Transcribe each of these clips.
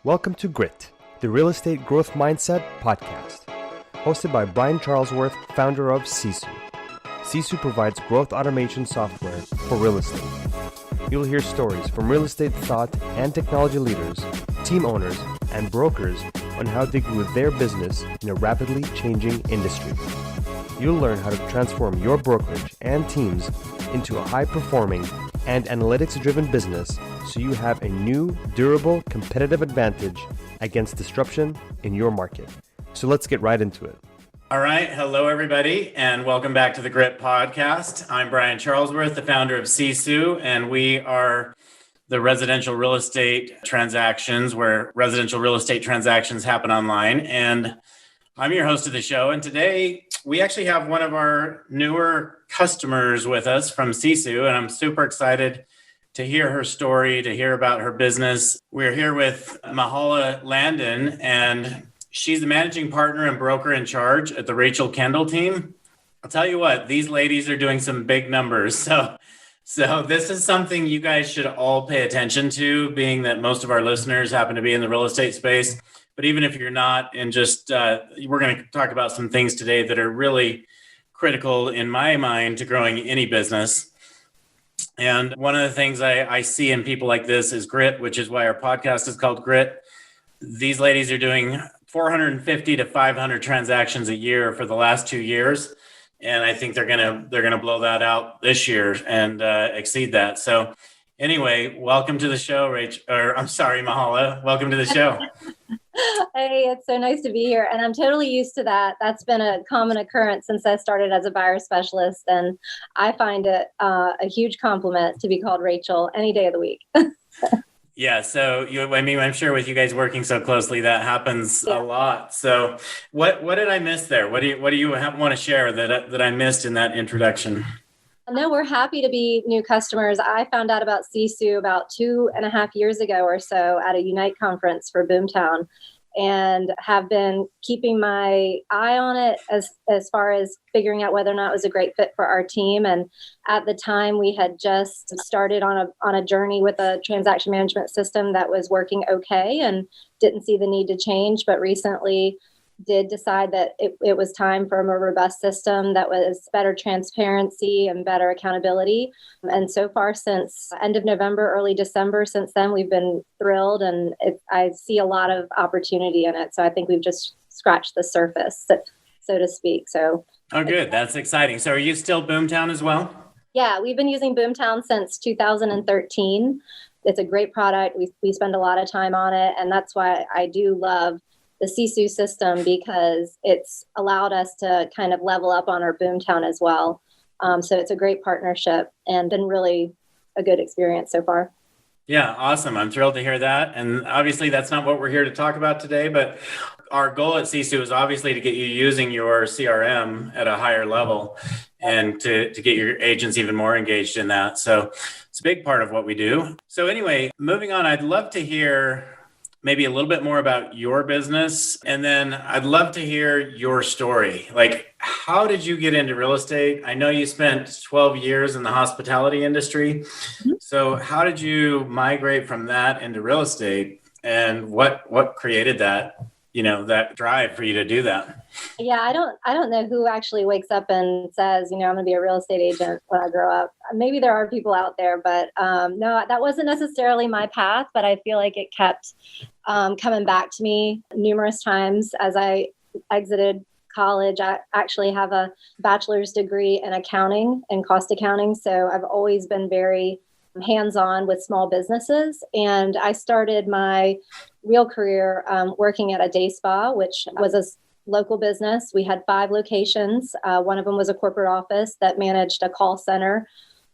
Welcome to Grit, the Real Estate Growth Mindset podcast, hosted by Brian Charlesworth, founder of Sisu. Sisu provides growth automation software for real estate. You'll hear stories from real estate thought and technology leaders, team owners, and brokers on how they grew their business in a rapidly changing industry. You'll learn how to transform your brokerage and teams into a high-performing and analytics-driven business so you have a new, durable, competitive advantage against disruption in your market. So let's get right into it. All right. Hello, everybody, and welcome back to the Grit podcast. I'm Brian Charlesworth, the founder of Sisu, and we are the residential real estate transactions where residential real estate transactions happen online. And I'm your host of the show. And today we actually have one of our newer customers with us from Sisu, and I'm super excited to hear her story, to hear about her business. We're here with Mahala Landin, and she's the managing partner and broker in charge at the Rachel Kendall team. I'll tell you what, these ladies are doing some big numbers. So this is something you guys should all pay attention to, being that most of our listeners happen to be in the real estate space. But even if you're not, and just we're going to talk about some things today that are really critical in my mind to growing any business. And one of the things I see in people like this is grit, which is why our podcast is called Grit. These ladies are doing 450 to 500 transactions a year for the last 2 years. And I think they're gonna blow that out this year and exceed that. So anyway, welcome to the show, Mahala. Welcome to the show. Hey, it's so nice to be here. And I'm totally used to that. That's been a common occurrence since I started as a buyer specialist. And I find it a huge compliment to be called Rachel any day of the week. Yeah. So I'm sure with you guys working so closely, that happens a lot. So what did I miss there? What do you want to share that I missed in that introduction? No, we're happy to be new customers. I found out about Sisu about 2.5 years ago or so at a Unite conference for Boomtown, and have been keeping my eye on it as far as figuring out whether or not it was a great fit for our team. And at the time, we had just started on a journey with a transaction management system that was working okay and didn't see the need to change, but recently did decide that it was time for a more robust system that was better transparency and better accountability. And so far, since end of November, early December, since then, we've been thrilled, and I see a lot of opportunity in it. So I think we've just scratched the surface, so to speak. So, oh, good. That's exciting. So are you still Boomtown as well? Yeah, we've been using Boomtown since 2013. It's a great product. We spend a lot of time on it. And that's why I do love the Sisu system, because it's allowed us to kind of level up on our Boomtown as well. So it's a great partnership and been really a good experience so far. Yeah, awesome. I'm thrilled to hear that. And obviously that's not what we're here to talk about today, but our goal at Sisu is obviously to get you using your CRM at a higher level and to get your agents even more engaged in that. So it's a big part of what we do. So anyway, moving on, I'd love to hear maybe a little bit more about your business. And then I'd love to hear your story. Like, how did you get into real estate? I know you spent 12 years in the hospitality industry. Mm-hmm. So how did you migrate from that into real estate, and what created that, that drive for you to do that? Yeah, I don't know who actually wakes up and says, I'm going to be a real estate agent when I grow up. Maybe there are people out there, but no, that wasn't necessarily my path, but I feel like it kept coming back to me numerous times as I exited college. I actually have a bachelor's degree in accounting and cost accounting. So I've always been very hands-on with small businesses. And I started my real career working at a day spa, which was a local business. We had 5 locations. One of them was a corporate office that managed a call center.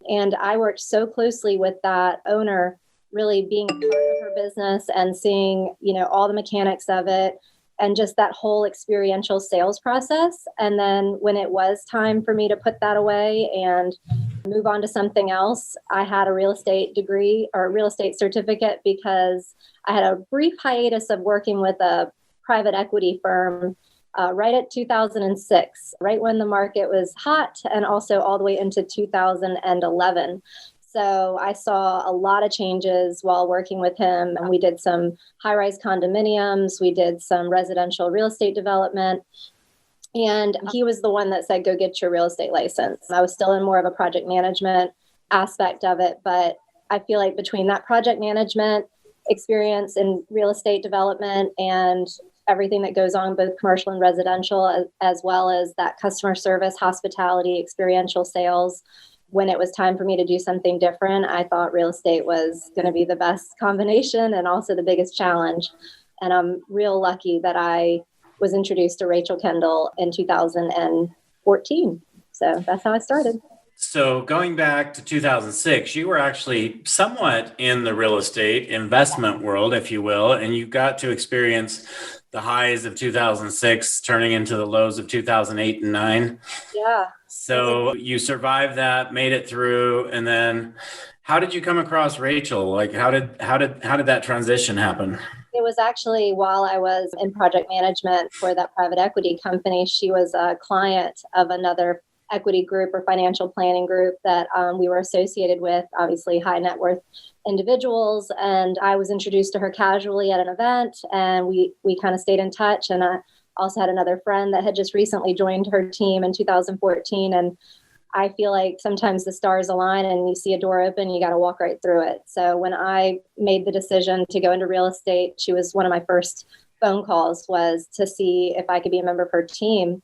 And I worked so closely with that owner, really being a part of her business and seeing, all the mechanics of it and just that whole experiential sales process. And then when it was time for me to put that away and move on to something else, I had a real estate degree or a real estate certificate because I had a brief hiatus of working with a private equity firm right at 2006, right when the market was hot, and also all the way into 2011. So I saw a lot of changes while working with him. And we did some high-rise condominiums. We did some residential real estate development. And he was the one that said, go get your real estate license. I was still in more of a project management aspect of it. But I feel like between that project management experience in real estate development and everything that goes on, both commercial and residential, as well as that customer service, hospitality, experiential sales, when it was time for me to do something different, I thought real estate was going to be the best combination and also the biggest challenge. And I'm real lucky that I was introduced to Rachel Kendall in 2014. So that's how I started. So going back to 2006, you were actually somewhat in the real estate investment world, if you will, and you got to experience the highs of 2006 turning into the lows of 2008 and 9. Yeah. So you survived that, made it through, and then how did you come across Rachel? Like how did that transition happen? It was actually while I was in project management for that private equity company. She was a client of another equity group or financial planning group that we were associated with, obviously high net worth individuals. And I was introduced to her casually at an event, and we kind of stayed in touch. And I also had another friend that had just recently joined her team in 2014. And I feel like sometimes the stars align and you see a door open, you got to walk right through it. So when I made the decision to go into real estate, she was one of my first phone calls was to see if I could be a member of her team.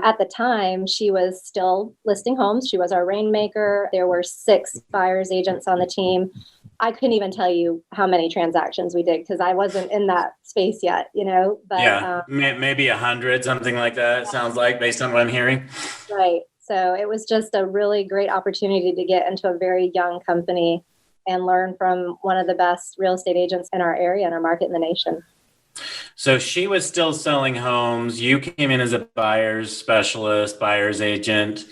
At the time, she was still listing homes. She was our rainmaker. There were 6 buyers agents on the team. I couldn't even tell you how many transactions we did because I wasn't in that space yet, But yeah, maybe 100, something like that. It sounds like, based on what I'm hearing. Right. So it was just a really great opportunity to get into a very young company and learn from one of the best real estate agents in our area and our market in the nation. So she was still selling homes. You came in as a buyer's specialist, buyer's agent.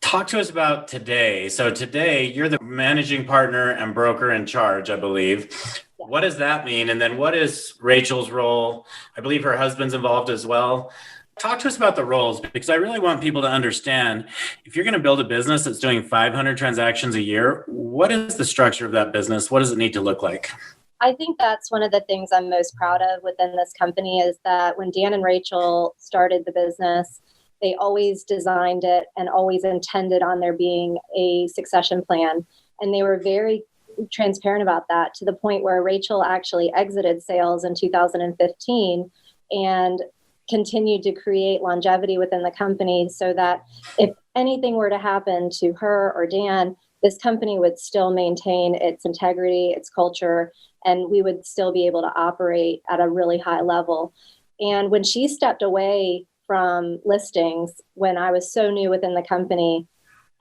Talk to us about today. So today you're the managing partner and broker in charge, I believe. Yeah. What does that mean? And then what is Rachel's role? I believe her husband's involved as well. Talk to us about the roles, because I really want people to understand if you're going to build a business that's doing 500 transactions a year, what is the structure of that business? What does it need to look like? I think that's one of the things I'm most proud of within this company is that when Dan and Rachel started the business, they always designed it and always intended on there being a succession plan. And they were very transparent about that to the point where Rachel actually exited sales in 2015 and continued to create longevity within the company so that if anything were to happen to her or Dan, this company would still maintain its integrity, its culture, and we would still be able to operate at a really high level. And when she stepped away from listings, when I was so new within the company,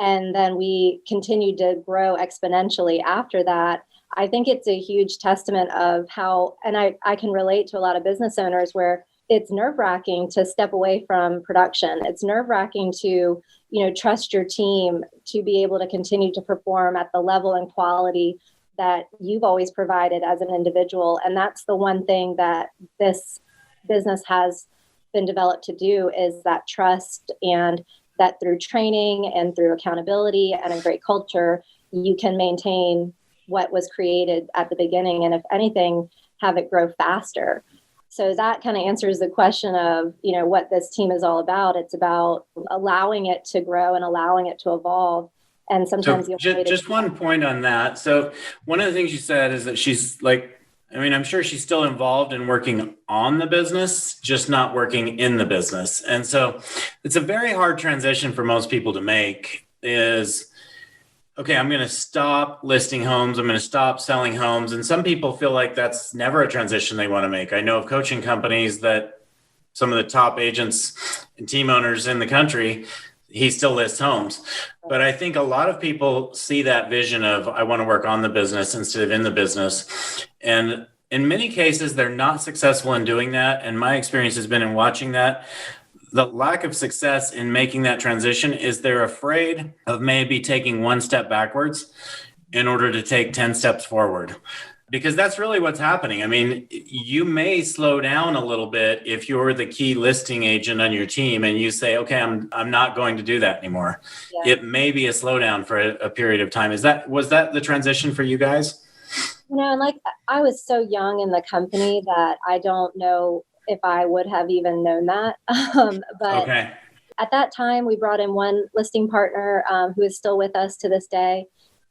and then we continued to grow exponentially after that, I think it's a huge testament of how, and I can relate to a lot of business owners where it's nerve-wracking to step away from production. It's nerve-wracking to, trust your team to be able to continue to perform at the level and quality that you've always provided as an individual. And that's the one thing that this business has been developed to do is that trust, and that through training and through accountability and a great culture, you can maintain what was created at the beginning. And if anything, have it grow faster. So that kind of answers the question of, what this team is all about. It's about allowing it to grow and allowing it to evolve. And sometimes just one point on that. So one of the things you said is that she's like, I'm sure she's still involved in working on the business, just not working in the business. And so it's a very hard transition for most people to make is, okay, I'm going to stop listing homes. I'm going to stop selling homes. And some people feel like that's never a transition they want to make. I know of coaching companies that some of the top agents and team owners in the country, he still lists homes. But I think a lot of people see that vision of, I want to work on the business instead of in the business. And in many cases, they're not successful in doing that. And my experience has been in watching that. The lack of success in making that transition is they're afraid of maybe taking one step backwards in order to take 10 steps forward. Because that's really what's happening. I mean, you may slow down a little bit if you're the key listing agent on your team and you say, okay, I'm not going to do that anymore. Yeah. It may be a slowdown for a period of time. Was that the transition for you guys? And like I was so young in the company that I don't know if I would have even known that. But Okay. at that time, we brought in one listing partner who is still with us to this day.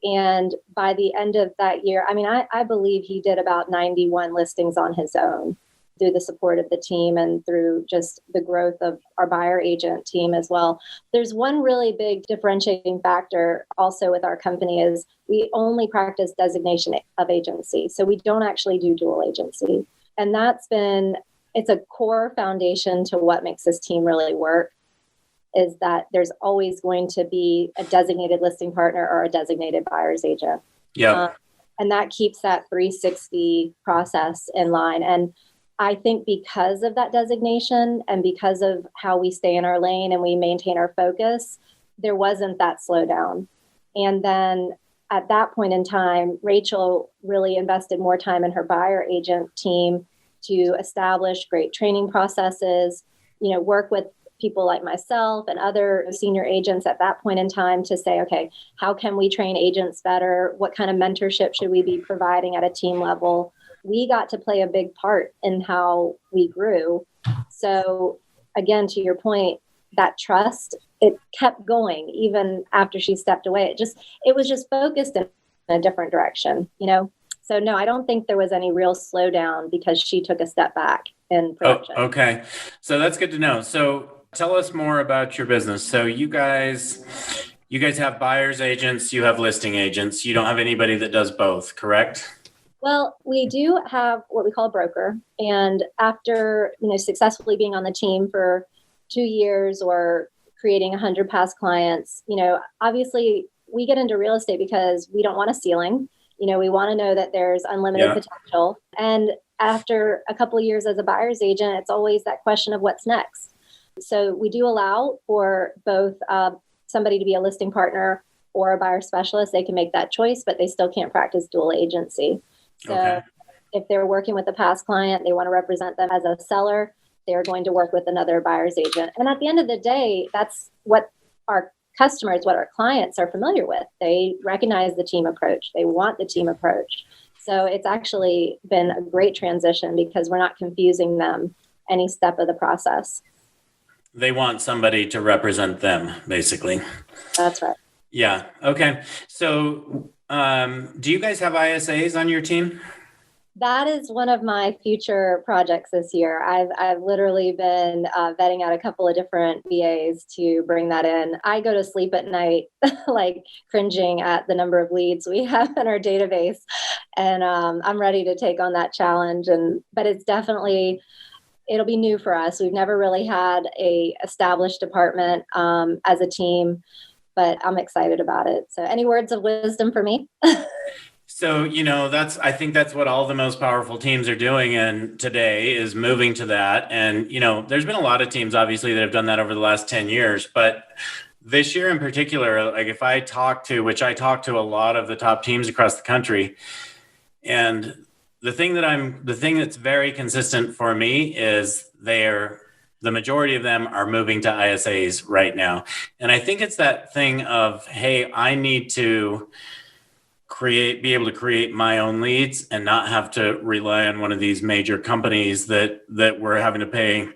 And by the end of that year, I mean, I believe he did about 91 listings on his own through the support of the team and through just the growth of our buyer agent team as well. There's one really big differentiating factor also with our company is we only practice designation of agency. So we don't actually do dual agency. And it's a core foundation to what makes this team really work. Is that there's always going to be a designated listing partner or a designated buyer's agent. Yeah. And that keeps that 360 process in line. And I think because of that designation and because of how we stay in our lane and we maintain our focus, there wasn't that slowdown. And then at that point in time, Rachel really invested more time in her buyer agent team to establish great training processes, work with people like myself and other senior agents at that point in time to say, okay, how can we train agents better? What kind of mentorship should we be providing at a team level? We got to play a big part in how we grew. So again, to your point, that trust, it kept going even after she stepped away. It was just focused in a different direction, So no, I don't think there was any real slowdown because she took a step back in production. Oh, okay. So that's good to know. So tell us more about your business. So you guys have buyer's agents, you have listing agents. You don't have anybody that does both, correct? Well, we do have what we call a broker. And after, successfully being on the team for 2 years or creating 100 past clients, obviously we get into real estate because we don't want a ceiling. We want to know that there's unlimited potential. And after a couple of years as a buyer's agent, it's always that question of what's next. So we do allow for both somebody to be a listing partner or a buyer specialist. They can make that choice, but they still can't practice dual agency. So if they're working with a past client, they want to represent them as a seller, they're going to work with another buyer's agent. And at the end of the day, that's what our customers, what our clients are familiar with. They recognize the team approach. They want the team approach. So it's actually been a great transition because we're not confusing them any step of the process. They want somebody to represent them, basically. That's right. Yeah. Okay. So do you guys have ISAs on your team? That is one of my future projects this year. I've literally been vetting out a couple of different VAs to bring that in. I go to sleep at night, like cringing at the number of leads we have in our database. And I'm ready to take on that challenge. But it's definitely, it'll be new for us. We've never really had a established department as a team, but I'm excited about it. So any words of wisdom for me? So, I think that's what all the most powerful teams are doing. And today is moving to that. And, there's been a lot of teams, obviously, that have done that over the last 10 years. But this year in particular, like if I talk to a lot of the top teams across the country, and the thing that's very consistent for me is the majority of them are moving to ISAs right now. And I think it's that thing of, hey, I need to be able to create my own leads and not have to rely on one of these major companies that we're having to pay,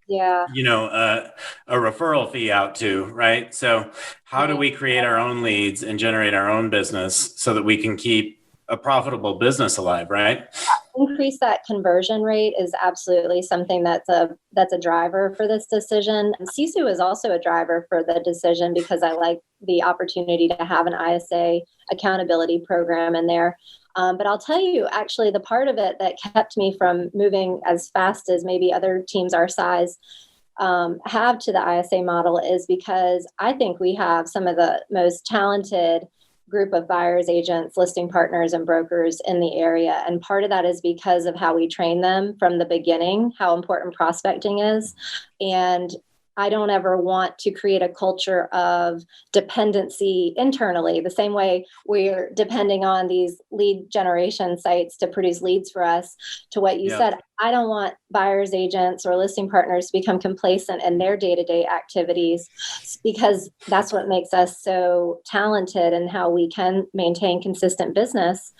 a referral fee out to, right? So how do we create our own leads and generate our own business so that we can keep a profitable business alive, right? Increase that conversion rate is absolutely something that's a driver for this decision. And Sisu is also a driver for the decision because I like the opportunity to have an ISA accountability program in there. But I'll tell you, actually, the part of it that kept me from moving as fast as maybe other teams our size have to the ISA model is because I think we have some of the most talented group of buyers, agents, listing partners, and brokers in the area. And part of that is because of how we train them from the beginning, how important prospecting is. And I don't ever want to create a culture of dependency internally, the same way we're depending on these lead generation sites to produce leads for us. To what you said, I don't want buyers agents or listing partners to become complacent in their day-to-day activities, because that's what makes us so talented and how we can maintain consistent business,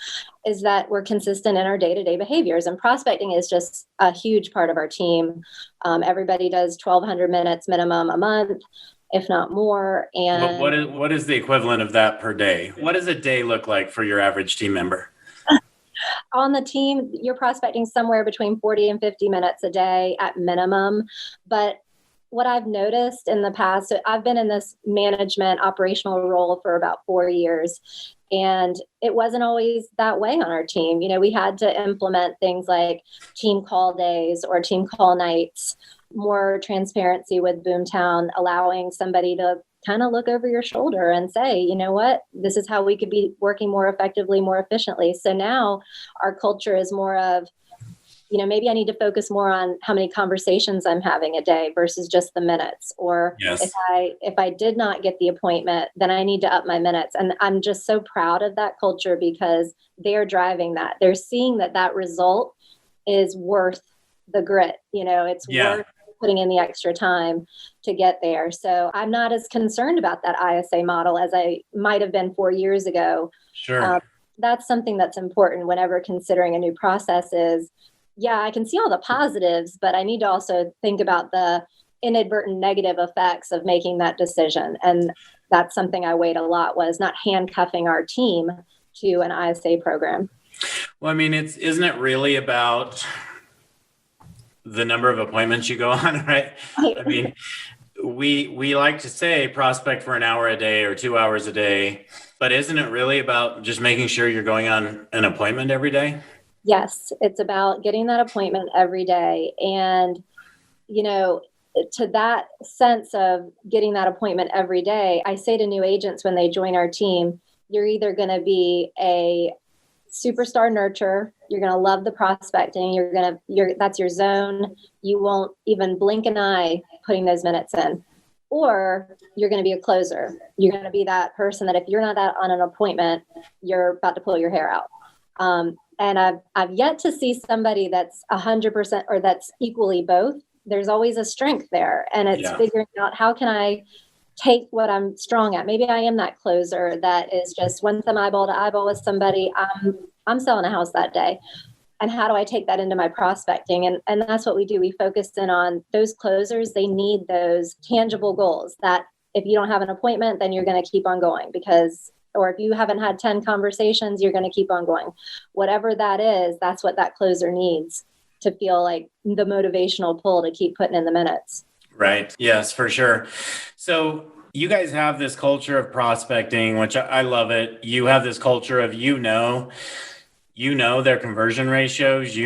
is that we're consistent in our day-to-day behaviors. And prospecting is just a huge part of our team. Everybody does 1,200 minutes minimum a month, if not more. And what is the equivalent of that per day? What does a day look like for your average team member? On the team, you're prospecting somewhere between 40 and 50 minutes a day at minimum. But what I've noticed in the past, so I've been in this management operational role for about 4 years, and it wasn't always that way on our team. You know, we had to implement things like team call days or team call nights, more transparency with Boomtown, allowing somebody to kind of look over your shoulder and say, you know what, this is how we could be working more effectively, more efficiently. So now our culture is more of, you know, maybe I need to focus more on how many conversations I'm having a day versus just the minutes. Or if I did not get the appointment, then I need to up my minutes. And I'm just so proud of that culture, because they're driving that. They're seeing that that result is worth the grit. You know, it's worth putting in the extra time to get there. So I'm not as concerned about that ISA model as I might have been 4 years ago. Sure. That's something that's important whenever considering a new process is, I can see all the positives, but I need to also think about the inadvertent negative effects of making that decision. And that's something I weighed a lot, was not handcuffing our team to an ISA program. Well, I mean, isn't it really about the number of appointments you go on, right? I mean, we like to say prospect for an hour a day or 2 hours a day, but isn't it really about just making sure you're going on an appointment every day? Yes, it's about getting that appointment every day. And, you know, to that sense of getting that appointment every day, I say to new agents when they join our team, you're either going to be a superstar nurturer, you're going to love the prospecting, that's your zone. You won't even blink an eye putting those minutes in. Or you're going to be a closer. You're going to be that person that if you're not on an appointment, you're about to pull your hair out. And I've yet to see somebody that's 100% or that's equally both. There's always a strength there. And it's figuring out, how can I take what I'm strong at? Maybe I am that closer that is just, once I'm eyeball to eyeball with somebody, I'm selling a house that day. And how do I take that into my prospecting? And that's what we do. We focus in on those closers. They need those tangible goals that if you don't have an appointment, then you're going to keep on going, or if you haven't had 10 conversations, you're going to keep on going. Whatever that is, that's what that closer needs to feel like the motivational pull to keep putting in the minutes. Right. Yes, for sure. So you guys have this culture of prospecting, which I love it. You have this culture of, you know their conversion ratios,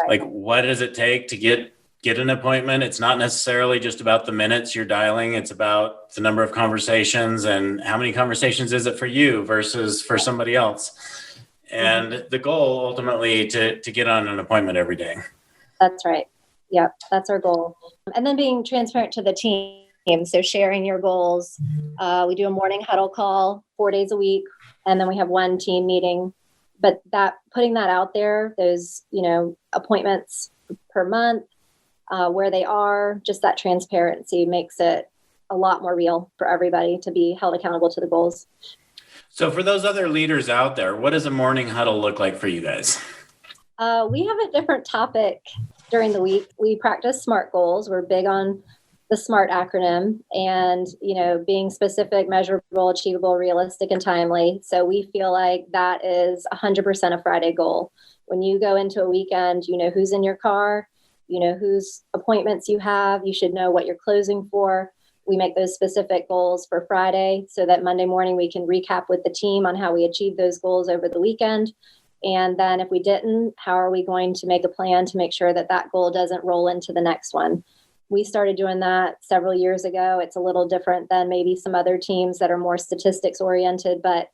like what does it take to get an appointment. It's not necessarily just about the minutes you're dialing. It's about the number of conversations and how many conversations is it for you versus for somebody else. And the goal ultimately to get on an appointment every day. That's right. Yep. That's our goal. And then being transparent to the team. So sharing your goals. We do a morning huddle call 4 days a week, and then we have one team meeting. But putting that out there, those, appointments per month, where they are, just that transparency makes it a lot more real for everybody to be held accountable to the goals. So for those other leaders out there, what does a morning huddle look like for you guys? We have a different topic during the week. We practice SMART goals. We're big on the SMART acronym and, being specific, measurable, achievable, realistic, and timely. So we feel like that is 100% a Friday goal. When you go into a weekend, you know who's in your car, you know whose appointments you have, you should know what you're closing for. We make those specific goals for Friday so that Monday morning we can recap with the team on how we achieved those goals over the weekend. And then if we didn't, how are we going to make a plan to make sure that that goal doesn't roll into the next one? We started doing that several years ago. It's a little different than maybe some other teams that are more statistics oriented, but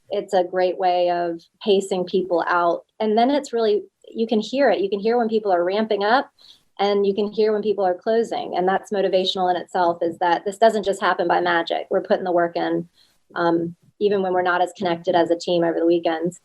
it's a great way of pacing people out. And then it's really, you can hear it. You can hear when people are ramping up And you can hear when people are closing. And that's motivational in itself, is that this doesn't just happen by magic. We're putting the work in, even when we're not as connected as a team over the weekends.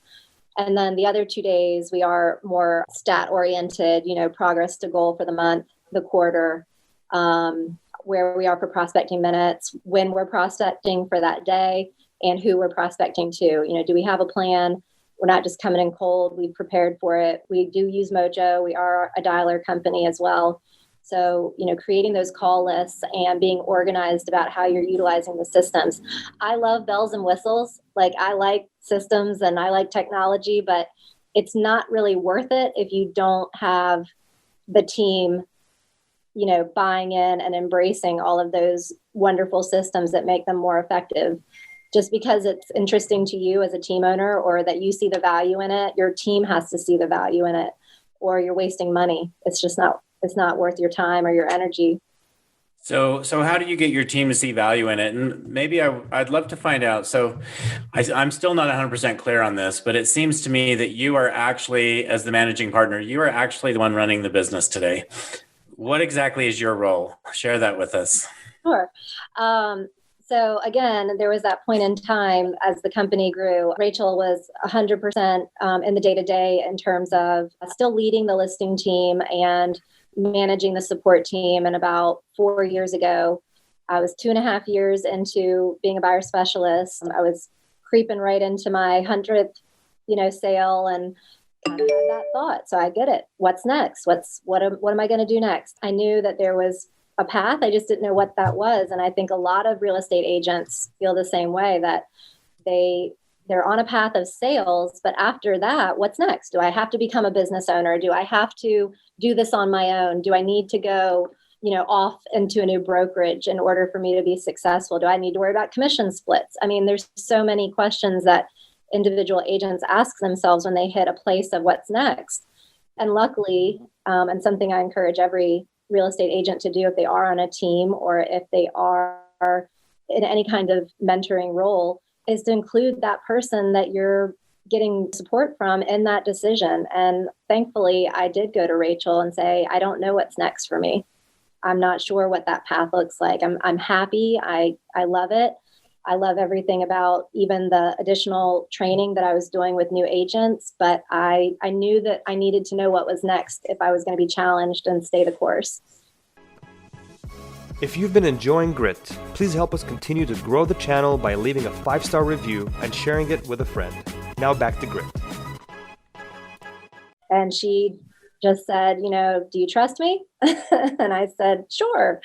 And then the other 2 days, we are more stat oriented, progress to goal for the month, the quarter, where we are for prospecting minutes, when we're prospecting for that day, and who we're prospecting to. Do we have a plan? We're not just coming in cold. We've prepared for it. We do use Mojo. We are a dialer company as well. So, creating those call lists and being organized about how you're utilizing the systems. I love bells and whistles. Like, I like systems and I like technology, but it's not really worth it if you don't have the team, buying in and embracing all of those wonderful systems that make them more effective. Just because it's interesting to you as a team owner, or that you see the value in it, your team has to see the value in it, or you're wasting money. It's not worth your time or your energy. So how do you get your team to see value in it? And maybe I'd love to find out. So I'm still not 100% clear on this, but it seems to me that you are actually, as the managing partner, you are actually the one running the business today. What exactly is your role? Share that with us. Sure. So again, there was that point in time as the company grew. Rachel was 100% in the day-to-day in terms of still leading the listing team and managing the support team. And about 4 years ago, I was 2.5 years into being a buyer specialist. I was creeping right into my 100th, sale, and kind of had that thought. So I get it. What's next? What am I going to do next? I knew that there was a path. I just didn't know what that was. And I think a lot of real estate agents feel the same way, that they're on a path of sales, but after that, what's next? Do I have to become a business owner? Do I have to do this on my own? Do I need to go, off into a new brokerage in order for me to be successful? Do I need to worry about commission splits? I mean, there's so many questions that individual agents ask themselves when they hit a place of what's next. And luckily, and something I encourage every real estate agent to do if they are on a team or if they are in any kind of mentoring role, is to include that person that you're getting support from in that decision. And thankfully, I did go to Rachel and say, I don't know what's next for me. I'm not sure what that path looks like. I'm happy. I love it. I love everything about even the additional training that I was doing with new agents, but I knew that I needed to know what was next if I was going to be challenged and stay the course. If you've been enjoying Grit, please help us continue to grow the channel by leaving a 5-star review and sharing it with a friend. Now back to Grit. And she just said, do you trust me? And I said, sure.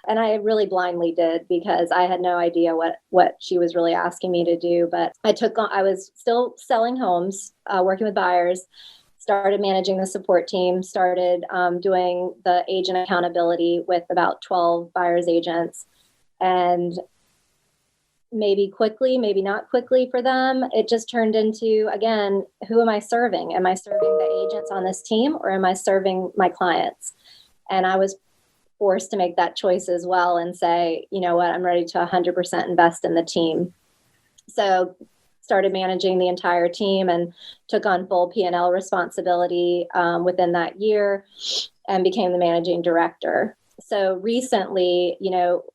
And I really blindly did, because I had no idea what she was really asking me to do. But I was still selling homes, working with buyers, started managing the support team, started doing the agent accountability with about 12 buyers agents. And maybe quickly, maybe not quickly for them, it just turned into, again, who am I serving? Am I serving the agents on this team, or am I serving my clients? And I was forced to make that choice as well and say, you know what, I'm ready to 100% invest in the team. So started managing the entire team and took on full P&L responsibility within that year and became the managing director. So recently,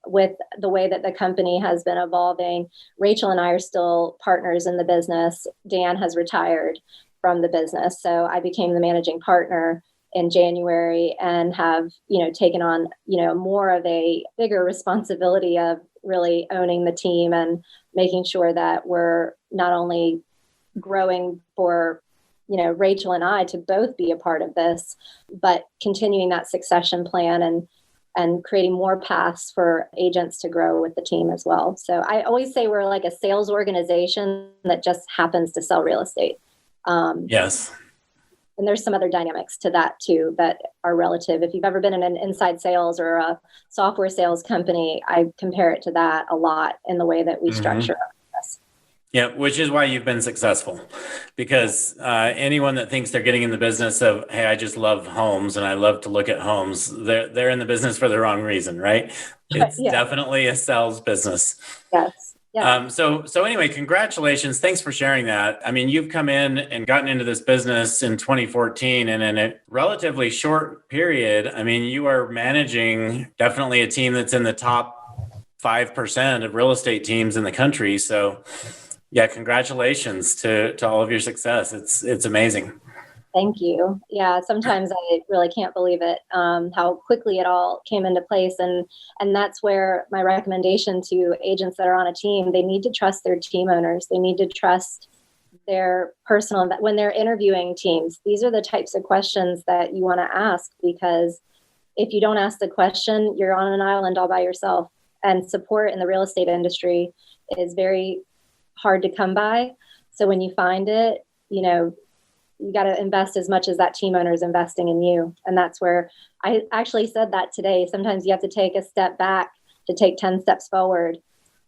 with the way that the company has been evolving, Rachel and I are still partners in the business. Dan has retired from the business. So I became the managing partner in January and have, taken on, more of a bigger responsibility of really owning the team and making sure that we're not only growing for Rachel and I to both be a part of this, but continuing that succession plan and creating more paths for agents to grow with the team as well. So I always say we're like a sales organization that just happens to sell real estate. Yes. And there's some other dynamics to that too that are relative. If you've ever been in an inside sales or a software sales company, I compare it to that a lot in the way that we structure this. Yeah, which is why you've been successful, because anyone that thinks they're getting in the business of, hey, I just love homes and I love to look at homes, they're in the business for the wrong reason, right? It's definitely a sales business. Yes. Yeah. So anyway, congratulations. Thanks for sharing that. I mean, you've come in and gotten into this business in 2014, and in a relatively short period, I mean, you are managing definitely a team that's in the top 5% of real estate teams in the country. So yeah, congratulations to all of your success. It's amazing. Thank you. Yeah, sometimes I really can't believe it, how quickly it all came into place. And that's where my recommendation to agents that are on a team, they need to trust their team owners. They need to trust their personal, when they're interviewing teams. These are the types of questions that you want to ask, because if you don't ask the question, you're on an island all by yourself. And support in the real estate industry is very hard to come by. So when you find it, you got to invest as much as that team owner is investing in you. And that's where I actually said that today. Sometimes you have to take a step back to take 10 steps forward.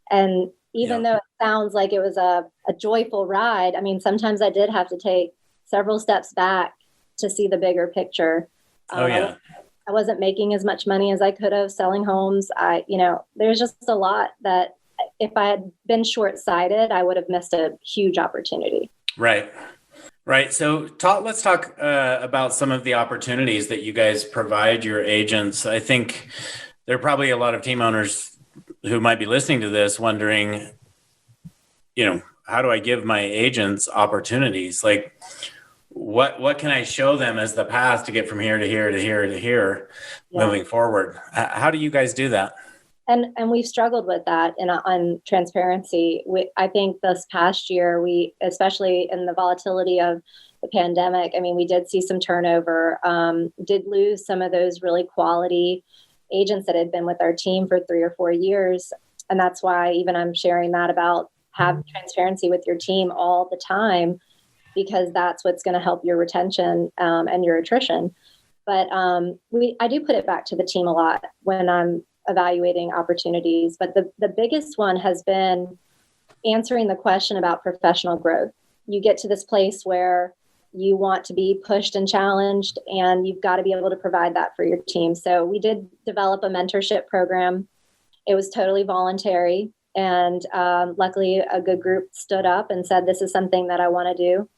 And even though it sounds like it was a joyful ride, I mean, sometimes I did have to take several steps back to see the bigger picture. I wasn't making as much money as I could have selling homes. There's just a lot that if I had been short-sighted, I would have missed a huge opportunity. Right. So let's talk about some of the opportunities that you guys provide your agents. I think there are probably a lot of team owners who might be listening to this wondering, how do I give my agents opportunities? Like, what can I show them as the path to get from here to here to here to here moving forward? How do you guys do that? And we've struggled with that on transparency. I think this past year, especially in the volatility of the pandemic, I mean, we did see some turnover, did lose some of those really quality agents that had been with our team for 3 or 4 years. And that's why even I'm sharing that about have transparency with your team all the time, because that's what's going to help your retention and your attrition. But I do put it back to the team a lot when I'm evaluating opportunities. But the biggest one has been answering the question about professional growth. You get to this place where you want to be pushed and challenged, and you've got to be able to provide that for your team. So we did develop a mentorship program. It was totally voluntary. And luckily, a good group stood up and said, this is something that I want to do.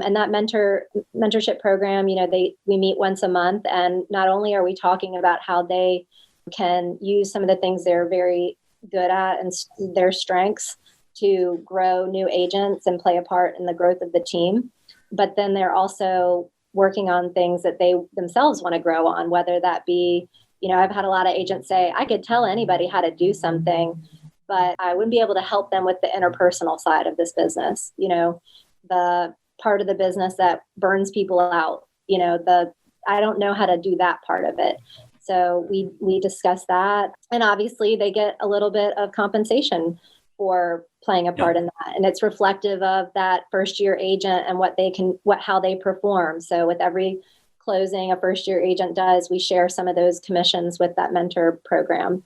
And that mentorship program, we meet once a month. And not only are we talking about how they can use some of the things they're very good at and their strengths to grow new agents and play a part in the growth of the team, but then they're also working on things that they themselves want to grow on, whether that be, I've had a lot of agents say, I could tell anybody how to do something, but I wouldn't be able to help them with the interpersonal side of this business, the part of the business that burns people out, I don't know how to do that part of it. So we discuss that. And obviously they get a little bit of compensation for playing a part in that. And it's reflective of that first year agent and how they perform. So with every closing a first year agent does, we share some of those commissions with that mentor program.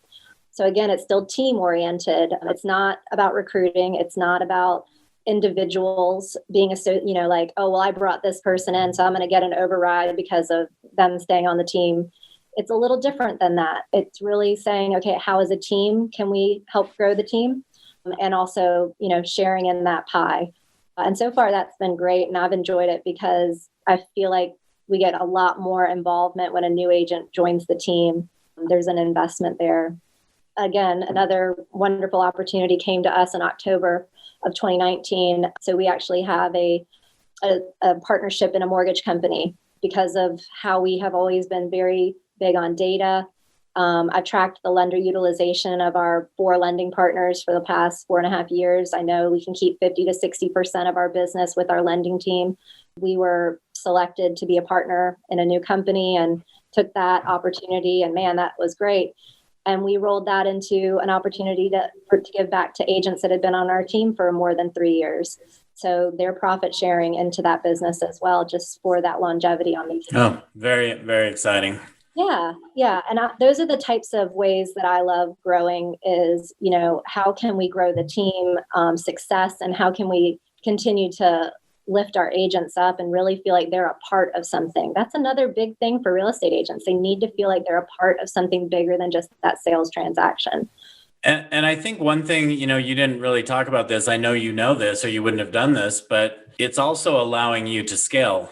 So again, it's still team oriented. It's not about recruiting. It's not about individuals being like, oh, well, I brought this person in, so I'm going to get an override because of them staying on the team. It's a little different than that. It's really saying, okay, how as a team can we help grow the team? And also, sharing in that pie. And so far that's been great. And I've enjoyed it because I feel like we get a lot more involvement when a new agent joins the team. There's an investment there. Again, another wonderful opportunity came to us in October of 2019. So we actually have a partnership in a mortgage company because of how we have always been very big on data. I've tracked the lender utilization of our 4 lending partners for the past 4.5 years. I know we can keep 50 to 60% of our business with our lending team. We were selected to be a partner in a new company and took that opportunity. And man, that was great. And we rolled that into an opportunity to give back to agents that had been on our team for more than 3 years. So they're profit sharing into that business as well, just for that longevity on the team. Oh, very, very exciting. Yeah. And those are the types of ways that I love growing is, how can we grow the team success, and how can we continue to lift our agents up and really feel like they're a part of something. That's another big thing for real estate agents. They need to feel like they're a part of something bigger than just that sales transaction. And I think one thing, you didn't really talk about this. I know you know this or you wouldn't have done this, but it's also allowing you to scale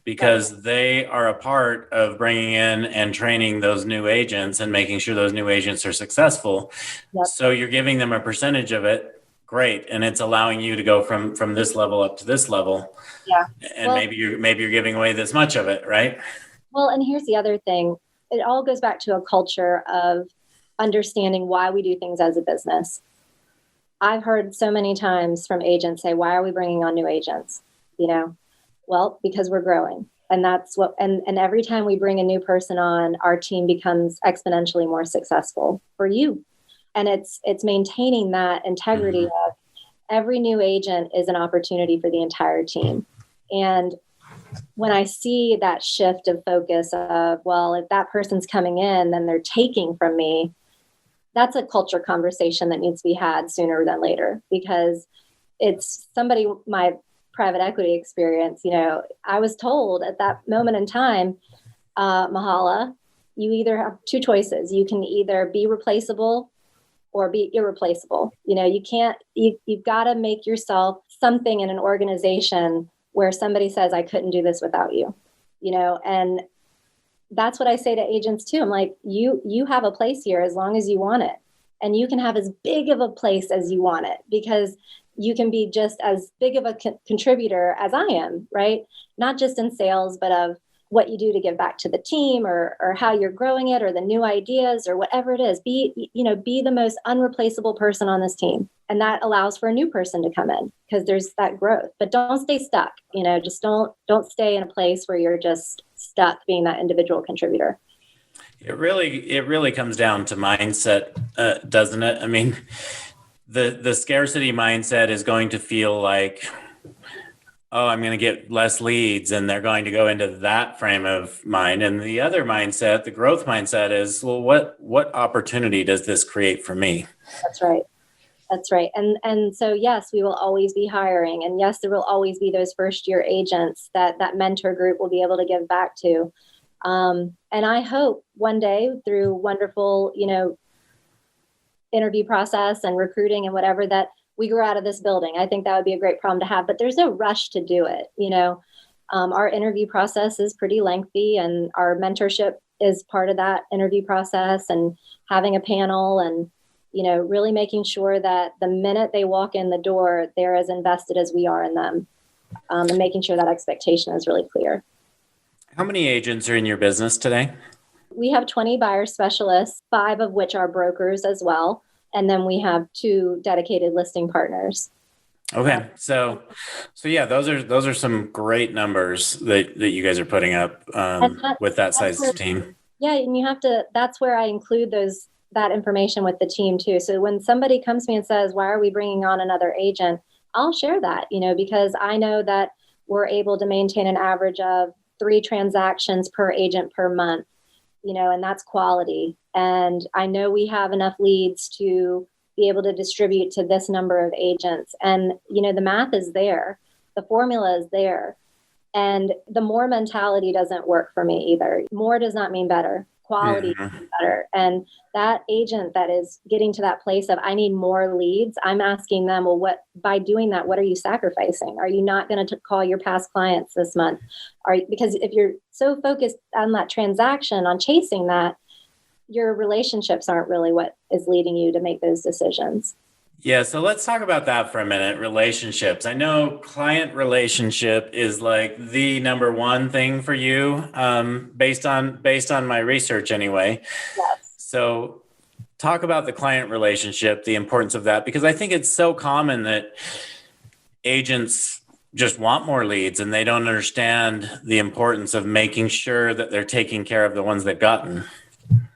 because they are a part of bringing in and training those new agents and making sure those new agents are successful. Yep. So you're giving them a percentage of it. Great. And it's allowing you to go from this level up to this level. Yeah. And maybe you're giving away this much of it, right? Well, and here's the other thing. It all goes back to a culture of understanding why we do things as a business. I've heard so many times from agents say, why are we bringing on new agents? Well, because we're growing. And that's what, and every time we bring a new person on, our team becomes exponentially more successful for you. And it's maintaining that integrity of every new agent is an opportunity for the entire team. And when I see that shift of focus of, well, if that person's coming in, then they're taking from me, that's a culture conversation that needs to be had sooner than later, because it's somebody, my private equity experience, I was told at that moment in time, Mahala, you either have two choices. You can either be replaceable or be irreplaceable. You've got to make yourself something in an organization where somebody says, I couldn't do this without you, and that's what I say to agents too. I'm like, you have a place here as long as you want it. And you can have as big of a place as you want it, because you can be just as big of a contributor as I am, right? Not just in sales, but of what you do to give back to the team or how you're growing it or the new ideas or whatever it is. Be the most unreplaceable person on this team. And that allows for a new person to come in because there's that growth. But don't stay stuck, just don't stay in a place where you're just stuck being that individual contributor. It really comes down to mindset, doesn't it? I mean, the scarcity mindset is going to feel like, oh, I'm going to get less leads, and they're going to go into that frame of mind. And the other mindset, the growth mindset, is, well, what opportunity does this create for me? That's right. That's right. And so, yes, we will always be hiring. And yes, there will always be those first year agents that mentor group will be able to give back to. And I hope one day through wonderful, interview process and recruiting and whatever, that we grow out of this building. I think that would be a great problem to have, but there's no rush to do it. Our interview process is pretty lengthy, and our mentorship is part of that interview process, and having a panel and, really making sure that the minute they walk in the door, they're as invested as we are in them, and making sure that expectation is really clear. How many agents are in your business today? We have 20 buyer specialists, 5 of which are brokers as well. And then we have 2 dedicated listing partners. Okay. So yeah, those are some great numbers that you guys are putting up with that size team. Yeah. And that's where I include that information with the team too. So when somebody comes to me and says, why are we bringing on another agent? I'll share that, because I know that we're able to maintain an average of 3 transactions per agent per month, and that's quality. And I know we have enough leads to be able to distribute to this number of agents. And, the math is there. The formula is there. And the more mentality doesn't work for me either. More does not mean better. Quality is better. And that agent that is getting to that place of, I need more leads, I'm asking them, well, by doing that, what are you sacrificing? Are you not going to call your past clients this month? Because if you're so focused on that transaction, on chasing that, your relationships aren't really what is leading you to make those decisions. Yeah. So let's talk about that for a minute. Relationships. I know client relationship is like the number one thing for you, based on my research anyway. Yes. So talk about the client relationship, the importance of that, because I think it's so common that agents just want more leads and they don't understand the importance of making sure that they're taking care of the ones they've gotten.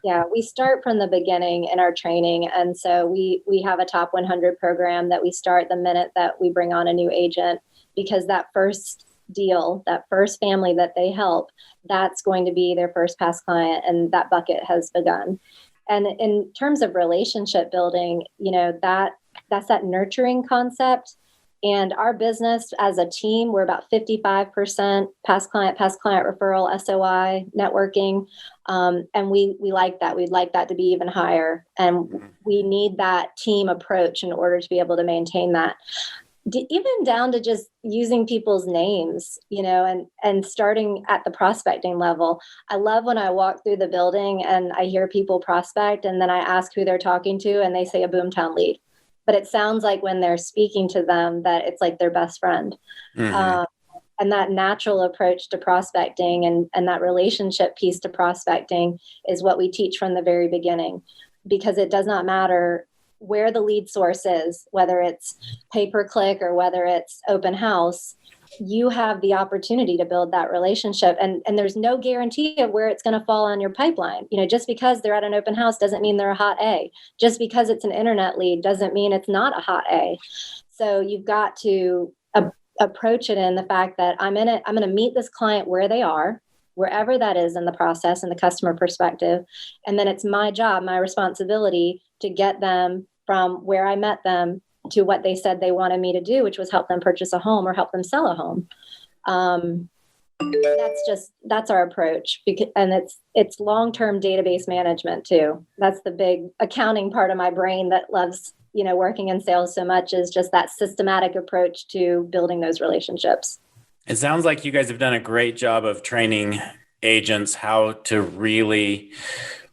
Yeah, we start from the beginning in our training. And so we have a top 100 program that we start the minute that we bring on a new agent, because that first deal, that first family that they help, that's going to be their first past client, and that bucket has begun. And in terms of relationship building, that's that nurturing concept. And our business as a team, we're about 55% past client referral, SOI, networking. And we like that. We'd like that to be even higher. And we need that team approach in order to be able to maintain that. Even down to just using people's names, and starting at the prospecting level. I love when I walk through the building and I hear people prospect, and then I ask who they're talking to, and they say a Boomtown lead. But it sounds like when they're speaking to them that it's like their best friend. And that natural approach to prospecting and that relationship piece to prospecting is what we teach from the very beginning, because it does not matter where the lead source is, whether it's pay-per-click or whether it's open house. You have the opportunity to build that relationship. And there's no guarantee of where it's going to fall on your pipeline. Just because they're at an open house doesn't mean they're a hot A. Just because it's an internet lead doesn't mean it's not a hot A. So you've got to approach it in the fact that I'm going to meet this client where they are, wherever that is in the process and the customer perspective. And then it's my job, my responsibility to get them from where I met them to what they said they wanted me to do, which was help them purchase a home or help them sell a home. That's our approach. And it's long-term database management too. That's the big accounting part of my brain that loves, working in sales so much, is just that systematic approach to building those relationships. It sounds like you guys have done a great job of training agents how to really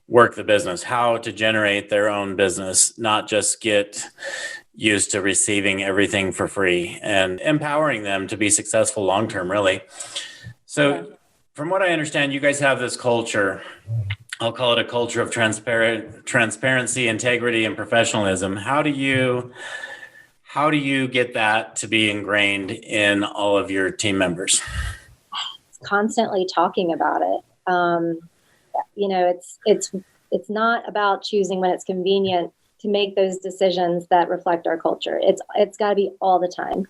work the business, how to generate their own business, not just get used to receiving everything for free, and empowering them to be successful long-term, really. So from what I understand, you guys have this culture. I'll call it a culture of transparency, integrity, and professionalism. How do you get that to be ingrained in all of your team members? Constantly talking about it. It's not about choosing when it's convenient to make those decisions that reflect our culture. It's got to be all the time.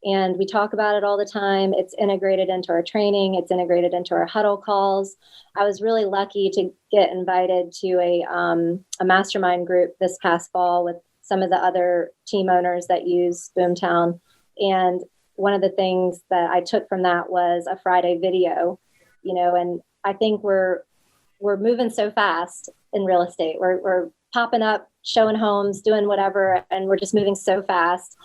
And we talk about it all the time. It's integrated into our training. It's integrated into our huddle calls. I was really lucky to get invited to a mastermind group this past fall with some of the other team owners that use Boomtown. And one of the things that I took from that was a Friday video, and I think we're moving so fast in real estate. We're popping up, showing homes, doing whatever, and we're just moving so fast.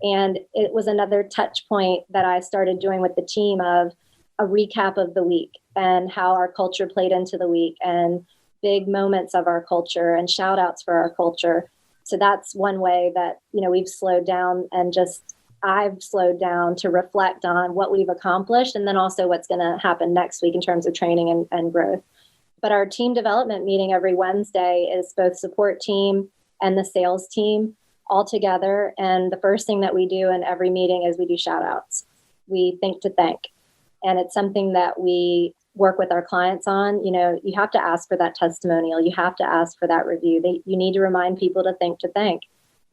And it was another touch point that I started doing with the team of a recap of the week and how our culture played into the week and big moments of our culture and shout outs for our culture. So that's one way that, we've slowed down, and I've slowed down to reflect on what we've accomplished and then also what's going to happen next week in terms of training and growth. But our team development meeting every Wednesday is both support team and the sales team all together. And the first thing that we do in every meeting is we do shout outs. We think to thank. And it's something that we work with our clients on. You have to ask for that testimonial. You have to ask for that review. You need to remind people to thank.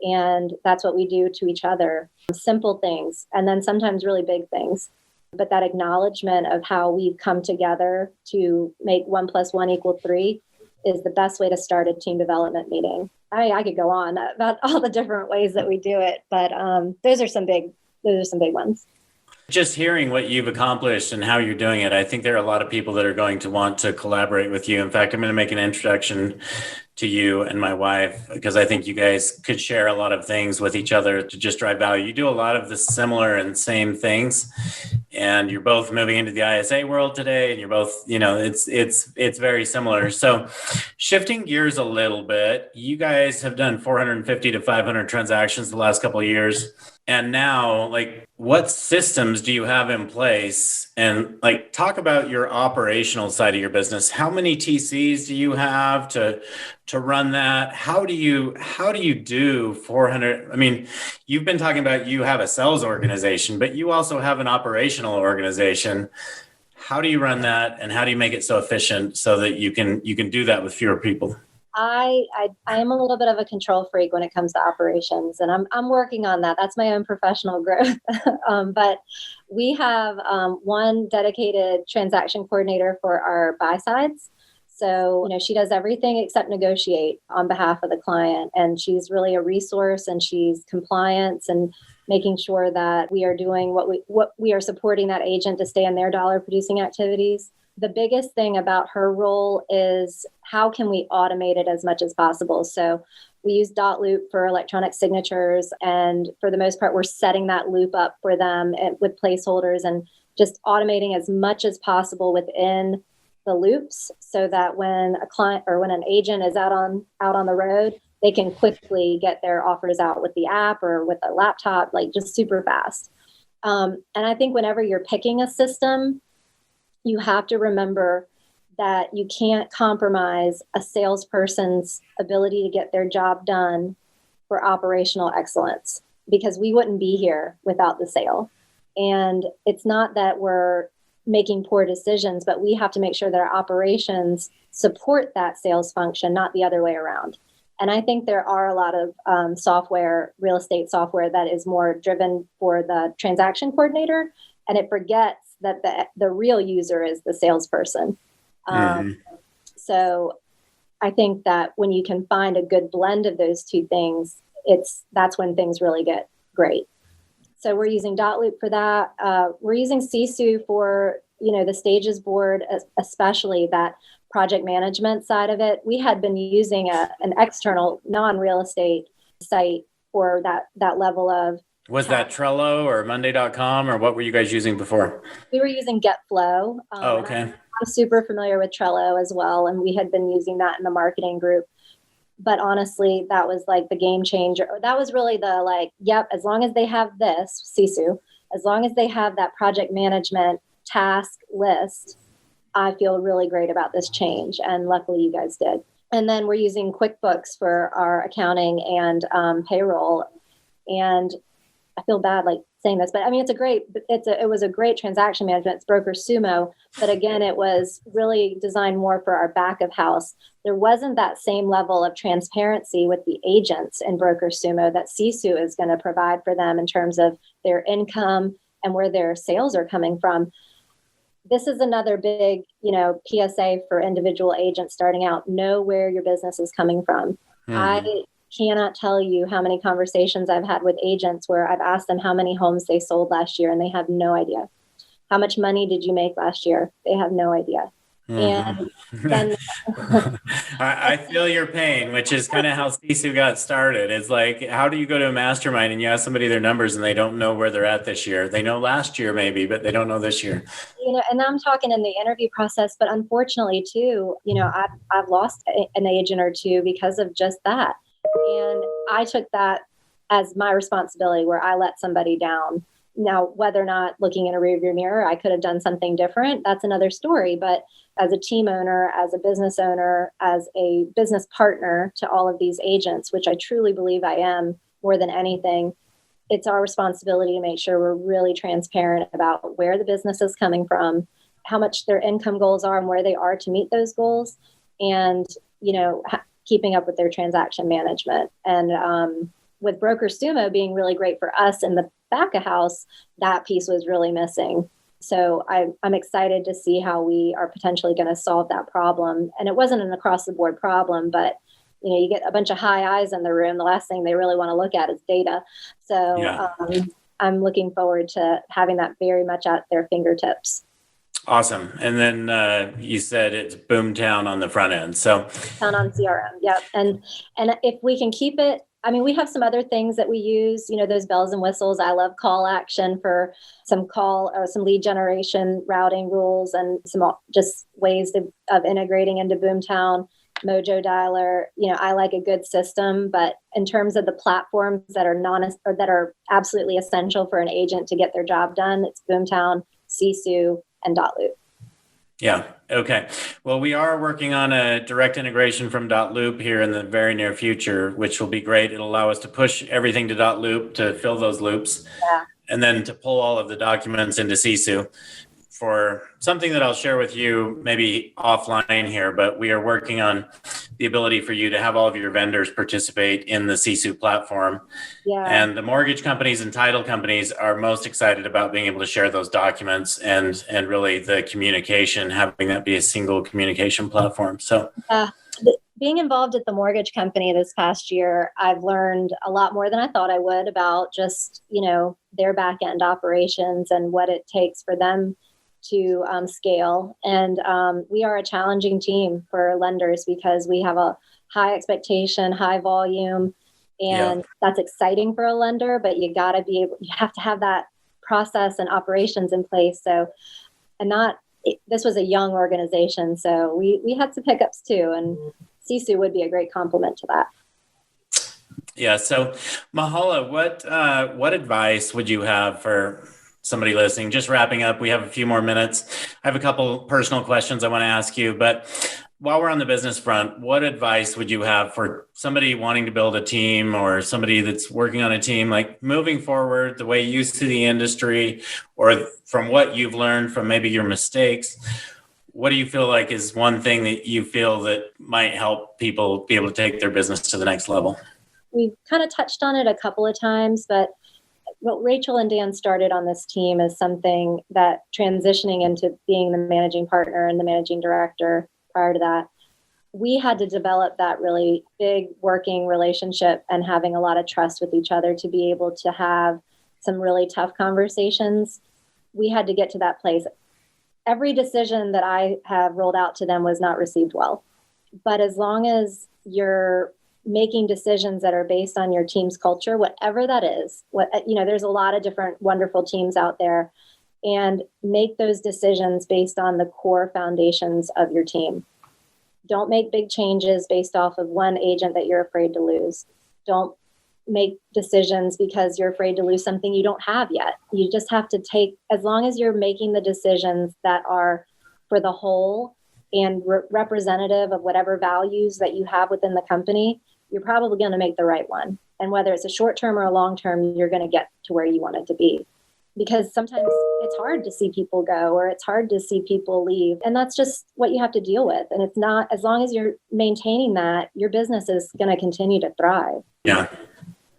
And that's what we do to each other. Simple things, and then sometimes really big things. But that acknowledgement of how we've come together to make 1 + 1 = 3 is the best way to start a team development meeting. I could go on about all the different ways that we do it, but those are some big ones. Just hearing what you've accomplished and how you're doing it, I think there are a lot of people that are going to want to collaborate with you. In fact, I'm going to make an introduction to you and my wife, because I think you guys could share a lot of things with each other to just drive value. You do a lot of the similar and same things, and you're both moving into the ISA world today, and you're both, it's very similar. So shifting gears a little bit, you guys have done 450 to 500 transactions the last couple of years. And now, what systems do you have in place? And talk about your operational side of your business. How many TCs do you have to run that? How do you do 400? I mean, you've been talking about you have a sales organization, but you also have an operational organization. How do you run that, and how do you make it so efficient so that you can do that with fewer people? I am a little bit of a control freak when it comes to operations, and I'm working on that. That's my own professional growth. But we have one dedicated transaction coordinator for our buy sides. So, she does everything except negotiate on behalf of the client, and she's really a resource, and she's compliance, and making sure that we are doing what we are supporting that agent to stay in their dollar producing activities. The biggest thing about her role is how can we automate it as much as possible? So we use Loop for electronic signatures. And for the most part, we're setting that loop up for them with placeholders and just automating as much as possible within the loops so that when a client or when an agent is out on the road, they can quickly get their offers out with the app or with a laptop, like just super fast. And I think whenever you're picking a system, you have to remember that you can't compromise a salesperson's ability to get their job done for operational excellence, because we wouldn't be here without the sale. And it's not that we're making poor decisions, but we have to make sure that our operations support that sales function, not the other way around. And I think there are a lot of real estate software that is more driven for the transaction coordinator, and it forgets that the real user is the salesperson. So I think that when you can find a good blend of those two things, that's when things really get great. So we're using Loop for that. We're using Sisu for, the stages board, especially that project management side of it. We had been using an external non-real estate site for that level of. Was that Trello or Monday.com, or what were you guys using before? We were using GetFlow. Okay. I'm super familiar with Trello as well, and we had been using that in the marketing group. But honestly, that was like the game changer. That was really yep, as long as they have this, Sisu, as long as they have that project management task list, I feel really great about this change. And luckily you guys did. And then we're using QuickBooks for our accounting and payroll. And I feel bad saying this, but I mean, it was a great transaction management. It's Broker Sumo, but again, it was really designed more for our back of house. There wasn't that same level of transparency with the agents in Broker Sumo that Sisu is going to provide for them in terms of their income and where their sales are coming from. This is another big, PSA for individual agents starting out. Know where your business is coming from. I cannot tell you how many conversations I've had with agents where I've asked them how many homes they sold last year, and they have no idea. How much money did you make last year? They have no idea. And then I feel your pain, which is kind of how Sisu got started. It's like, how do you go to a mastermind and you ask somebody their numbers and they don't know where they're at this year? They know last year maybe, but they don't know this year. And I'm talking in the interview process, but unfortunately too, I've lost an agent or two because of just that. And I took that as my responsibility where I let somebody down. Now, whether or not looking in a rearview mirror, I could have done something different, that's another story. But as a team owner, as a business owner, as a business partner to all of these agents, which I truly believe I am more than anything, it's our responsibility to make sure we're really transparent about where the business is coming from, how much their income goals are and where they are to meet those goals, and, keeping up with their transaction management. And with Broker Sumo being really great for us in the back of house, that piece was really missing. So I'm excited to see how we are potentially going to solve that problem. And it wasn't an across the board problem, but you get a bunch of high eyes in the room. The last thing they really want to look at is data. So I'm looking forward to having that very much at their fingertips. Awesome. And then you said it's Boomtown on the front end. So Town on CRM. Yep. And if we can keep it, I mean, we have some other things that we use, those bells and whistles. I love call action for some call or some lead generation routing rules and some just ways of integrating into Boomtown. Mojo Dialer, I like a good system, but in terms of the platforms that are absolutely essential for an agent to get their job done, it's Boomtown, Sisu, and Loop. Yeah. Okay. Well, we are working on a direct integration from Loop here in the very near future, which will be great. It'll allow us to push everything to Loop to fill those loops, and then to pull all of the documents into Sisu. For something that I'll share with you maybe offline here, but we are working on the ability for you to have all of your vendors participate in the Sisu platform. Yeah. And the mortgage companies and title companies are most excited about being able to share those documents and really the communication, having that be a single communication platform. So being involved at the mortgage company this past year, I've learned a lot more than I thought I would about just, their back end operations and what it takes for them to scale. And we are a challenging team for lenders because we have a high expectation, high volume, and that's exciting for a lender, but you have to have that process and operations in place. So, this was a young organization, so we had some hiccups too, and Sisu would be a great complement to that. Yeah. So, Mahala, what advice would you have for somebody listening? Just wrapping up, we have a few more minutes. I have a couple personal questions I want to ask you, but while we're on the business front, what advice would you have for somebody wanting to build a team or somebody that's working on a team, like moving forward, the way you see the industry, or from what you've learned from maybe your mistakes? What do you feel like is one thing that you feel that might help people be able to take their business to the next level? We've kind of touched on it a couple of times, but what Rachel and Dan started on this team is something that transitioning into being the managing partner and the managing director prior to that, we had to develop that really big working relationship and having a lot of trust with each other to be able to have some really tough conversations. We had to get to that place. Every decision that I have rolled out to them was not received well. But as long as you're making decisions that are based on your team's culture, whatever that is, there's a lot of different wonderful teams out there, and make those decisions based on the core foundations of your team. Don't make big changes based off of one agent that you're afraid to lose. Don't make decisions because you're afraid to lose something you don't have yet. You just have to as long as you're making the decisions that are for the whole and representative of whatever values that you have within the company, you're probably going to make the right one. And whether it's a short term or a long term, you're going to get to where you want it to be. Because sometimes it's hard to see people go, or it's hard to see people leave. And that's just what you have to deal with. And it's not, as long as you're maintaining that, your business is going to continue to thrive. Yeah.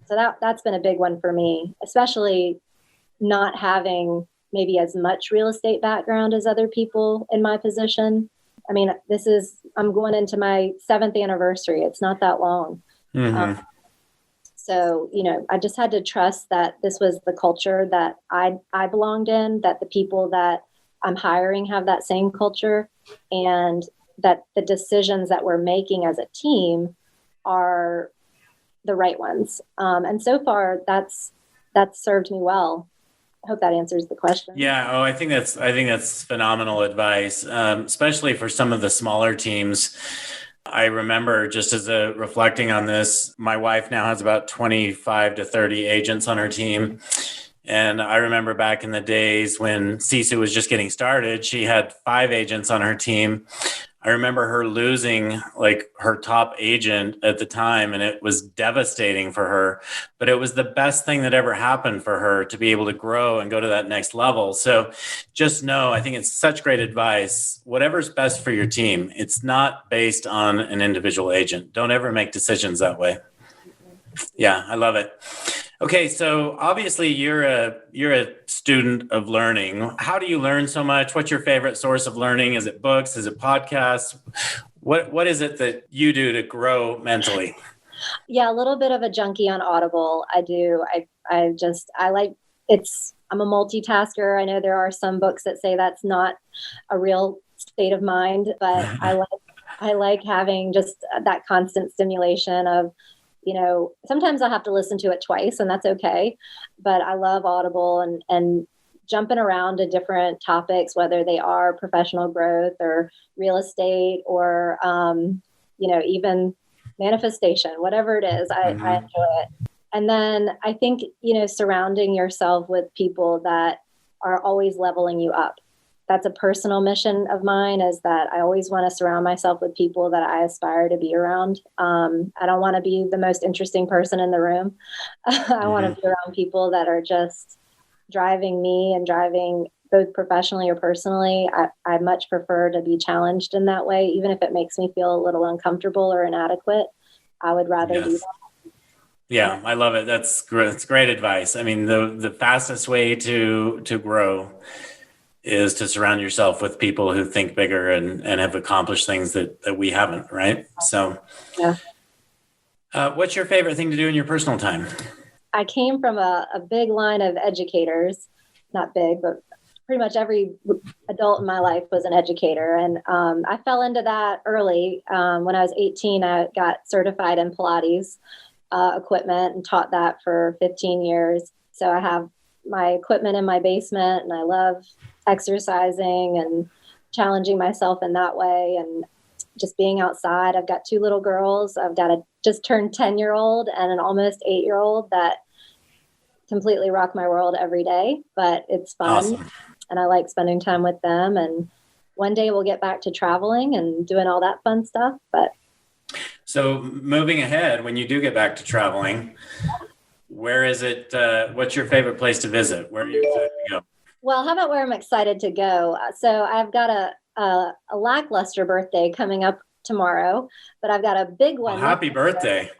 So that's been a big one for me, especially not having maybe as much real estate background as other people in my position. I mean, I'm going into my 7th anniversary. It's not that long. Mm-hmm. So, I just had to trust that this was the culture that I belonged in, that the people that I'm hiring have that same culture, and that the decisions that we're making as a team are the right ones. And so far, that's served me well. I hope that answers the question. Yeah. Oh, I think that's phenomenal advice, especially for some of the smaller teams. I remember, just as reflecting on this, my wife now has about 25 to 30 agents on her team. And I remember back in the days when Sisu was just getting started, she had 5 agents on her team. I remember her losing like her top agent at the time, and it was devastating for her, but it was the best thing that ever happened for her to be able to grow and go to that next level. So just know, I think it's such great advice. Whatever's best for your team, it's not based on an individual agent. Don't ever make decisions that way. Yeah, I love it. Okay, so obviously you're a student of learning. How do you learn so much? What's your favorite source of learning? Is it books? Is it podcasts? What is it that you do to grow mentally? Yeah, a little bit of a junkie on Audible. I do. I'm a multitasker. I know there are some books that say that's not a real state of mind, but I like having just that constant stimulation of, sometimes I'll have to listen to it twice, and that's okay. But I love Audible and jumping around to different topics, whether they are professional growth or real estate or, even manifestation, whatever it is, I enjoy it. And then I think, surrounding yourself with people that are always leveling you up. That's a personal mission of mine, is that I always want to surround myself with people that I aspire to be around. I don't want to be the most interesting person in the room. I want to be around people that are just driving me and driving both professionally or personally. I much prefer to be challenged in that way, even if it makes me feel a little uncomfortable or inadequate. I would rather do that. Yeah, I love it. That's great advice. I mean, the fastest way to grow is to surround yourself with people who think bigger and have accomplished things that we haven't, right? So, Yeah. What's your favorite thing to do in your personal time? I came from a big line of educators, not big, but pretty much every adult in my life was an educator. And I fell into that early. When I was 18, I got certified in Pilates equipment and taught that for 15 years. So I have my equipment in my basement, and I love exercising and challenging myself in that way and just being outside. I've got 2 little girls. I've got a just turned 10-year-old and an almost 8-year-old that completely rock my world every day, but it's fun. Awesome. And I like spending time with them. And one day we'll get back to traveling and doing all that fun stuff. But so moving ahead, when you do get back to traveling, where is it? What's your favorite place to visit? Where are you excited to go? Well, how about where I'm excited to go? So I've got a lackluster birthday coming up tomorrow, but I've got a big one. Well, happy birthday.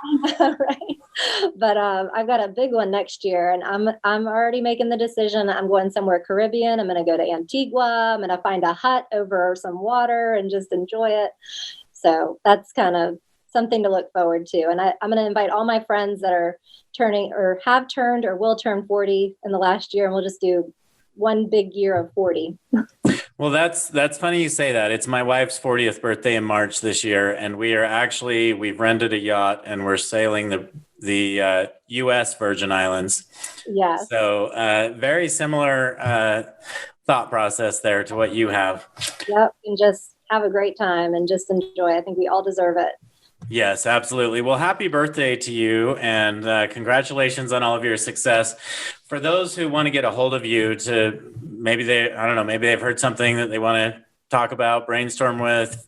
Right. But I've got a big one next year, and I'm already making the decision. I'm going somewhere Caribbean. I'm going to go to Antigua. I'm going to find a hut over some water and just enjoy it. So that's kind of something to look forward to. And I'm going to invite all my friends that are turning or have turned or will turn 40 in the last year, and we'll just do one big year of 40. Well, that's funny you say that. It's my wife's 40th birthday in March this year, and we've rented a yacht and we're sailing the U.S. Virgin Islands. Yeah. So very similar thought process there to what you have. Yep. And just have a great time and just enjoy. I think we all deserve it. Yes, absolutely. Well, happy birthday to you, and congratulations on all of your success. For those who want to get a hold of you, maybe they've heard something that they want to talk about, brainstorm with,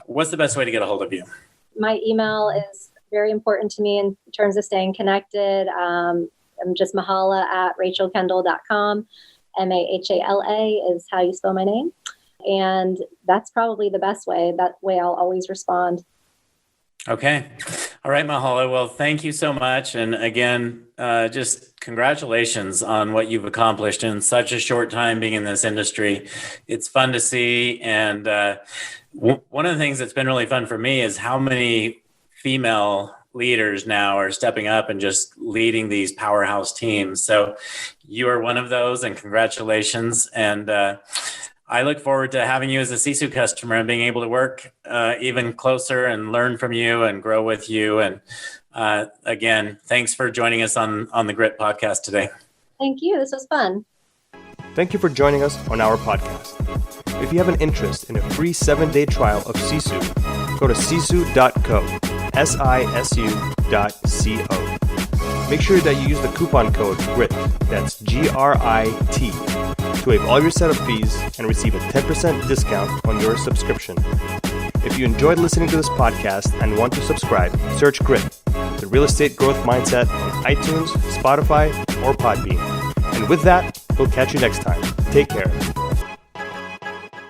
what's the best way to get a hold of you? My email is very important to me in terms of staying connected. I'm just Mahala at rachelkendall.com. Mahala is how you spell my name. And that's probably the best way. That way I'll always respond. Okay. All right, Mahala. Well, thank you so much. And again, just congratulations on what you've accomplished in such a short time being in this industry. It's fun to see. And one of the things that's been really fun for me is how many female leaders now are stepping up and just leading these powerhouse teams. So you are one of those, and congratulations. And I look forward to having you as a Sisu customer and being able to work even closer and learn from you and grow with you. And again, thanks for joining us on the Grit podcast today. Thank you. This was fun. Thank you for joining us on our podcast. If you have an interest in a free 7-day trial of Sisu, go to sisu.co, sisu.co. Make sure that you use the coupon code GRIT, that's GRIT, to waive all your setup fees and receive a 10% discount on your subscription. If you enjoyed listening to this podcast and want to subscribe, search GRIT, the Real Estate Growth Mindset, on iTunes, Spotify, or Podbean. And with that, we'll catch you next time. Take care.